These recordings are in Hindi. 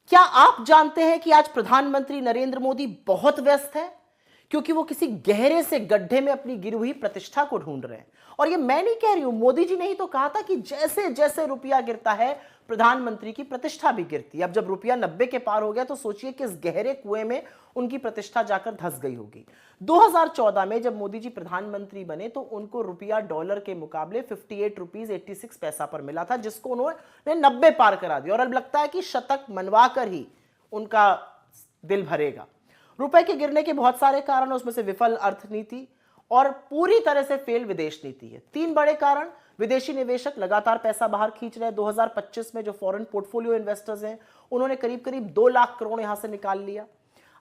क्या आप जानते हैं कि आज प्रधानमंत्री नरेंद्र मोदी बहुत व्यस्त है, क्योंकि वो किसी गहरे से गड्ढे में अपनी गिरी हुई प्रतिष्ठा को ढूंढ रहे हैं। और ये मैं नहीं कह रही हूं, मोदी जी ने ही तो कहा था कि जैसे जैसे रुपया गिरता है प्रधानमंत्री की प्रतिष्ठा भी गिरती है। अब जब रुपया 90 के पार हो गया तो सोचिए कि इस गहरे कुएं में उनकी प्रतिष्ठा जाकर धंस गई होगी। 2014 में जब मोदी जी प्रधानमंत्री बने तो उनको रुपया डॉलर के मुकाबले 58 रुपीज 86 पैसा पर मिला था, जिसको उन्होंने 90 पार करा दिया। और अब लगता है कि शतक मनवा कर ही उनका दिल भरेगा। रुपए के गिरने के बहुत सारे कारण हैं, उसमें से विफल अर्थनीति और पूरी तरह से फेल विदेश नीति है। 3 बड़े कारण। विदेशी निवेशक लगातार पैसा बाहर खींच रहे हैं। 2025 में जो फॉरेन पोर्टफोलियो इन्वेस्टर्स हैं उन्होंने करीब करीब 2 लाख करोड़ यहां से निकाल लिया।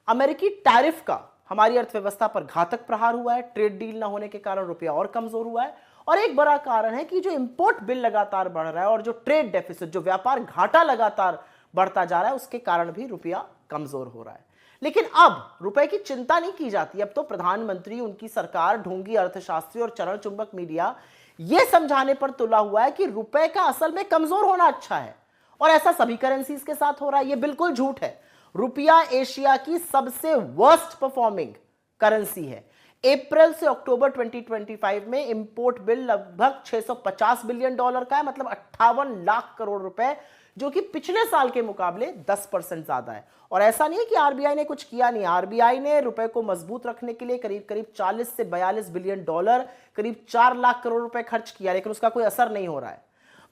अमेरिकी टैरिफ का हमारी अर्थव्यवस्था पर घातक प्रहार हुआ है। ट्रेड डील ना होने के कारण रुपया और कमजोर हुआ है। और एक बड़ा कारण है कि जो इंपोर्ट बिल लगातार बढ़ रहा है और जो ट्रेड डेफिसिट, जो व्यापार घाटा लगातार बढ़ता जा रहा है, उसके कारण भी रुपया कमजोर हो रहा है। लेकिन अब रुपए की चिंता नहीं की जाती। अब तो प्रधानमंत्री, उनकी सरकार, ढोंगी अर्थशास्त्री और चरण चुंबक मीडिया यह समझाने पर तुला हुआ है कि रुपए का असल में कमजोर होना अच्छा है। और ऐसा सभी करेंसीज के साथ हो रहा है। यह बिल्कुल झूठ है। रुपया एशिया की सबसे वर्स्ट परफॉर्मिंग करेंसी है। अप्रैल से अक्टूबर 2025 में इंपोर्ट बिल लगभग 650 बिलियन डॉलर का है, मतलब 58 लाख करोड़ रुपए, जो कि पिछले साल के मुकाबले 10% ज्यादा है। और ऐसा नहीं है कि आरबीआई ने कुछ किया नहीं। आरबीआई ने रुपए को मजबूत रखने के लिए करीब करीब 40 से 42 बिलियन डॉलर, करीब 4 लाख करोड़ रुपए खर्च किया, लेकिन उसका कोई असर नहीं हो रहा है।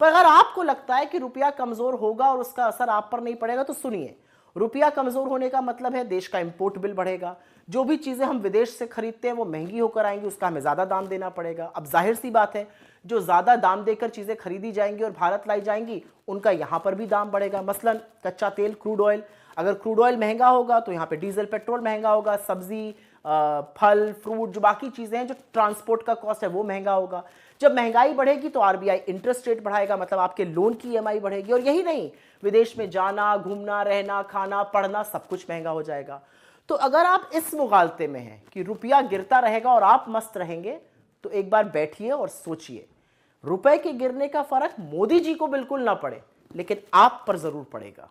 पर अगर आपको लगता है कि रुपया कमजोर होगा और उसका असर आप पर नहीं पड़ेगा, तो सुनिए, रुपया कमजोर होने का मतलब है देश का इंपोर्ट बिल बढ़ेगा। जो भी चीजें हम विदेश से खरीदते हैं वो महंगी होकर आएंगी, उसका हमें ज्यादा दाम देना पड़ेगा। अब जाहिर सी बात है, जो ज्यादा दाम देकर चीजें खरीदी जाएंगी और भारत लाई जाएंगी, उनका यहां पर भी दाम बढ़ेगा। मसलन कच्चा तेल, क्रूड ऑयल, अगर क्रूड ऑयल महंगा होगा तो यहाँ पे डीजल, पेट्रोल महंगा होगा। सब्जी, फल, फ्रूट, जो बाकी चीजें हैं, जो ट्रांसपोर्ट का कॉस्ट है, वो महंगा होगा। जब महंगाई बढ़ेगी तो आरबीआई इंटरेस्ट रेट बढ़ाएगा, मतलब आपके लोन की ईएमआई बढ़ेगी। और यही नहीं, विदेश में जाना, घूमना, रहना, खाना, पढ़ना, सब कुछ महंगा हो जाएगा। तो अगर आप इस मुगालते में हैं कि रुपया गिरता रहेगा और आप मस्त रहेंगे, तो एक बार बैठिए और सोचिए। रुपए के गिरने का फर्क मोदी जी को बिल्कुल ना पड़े, लेकिन आप पर जरूर पड़ेगा।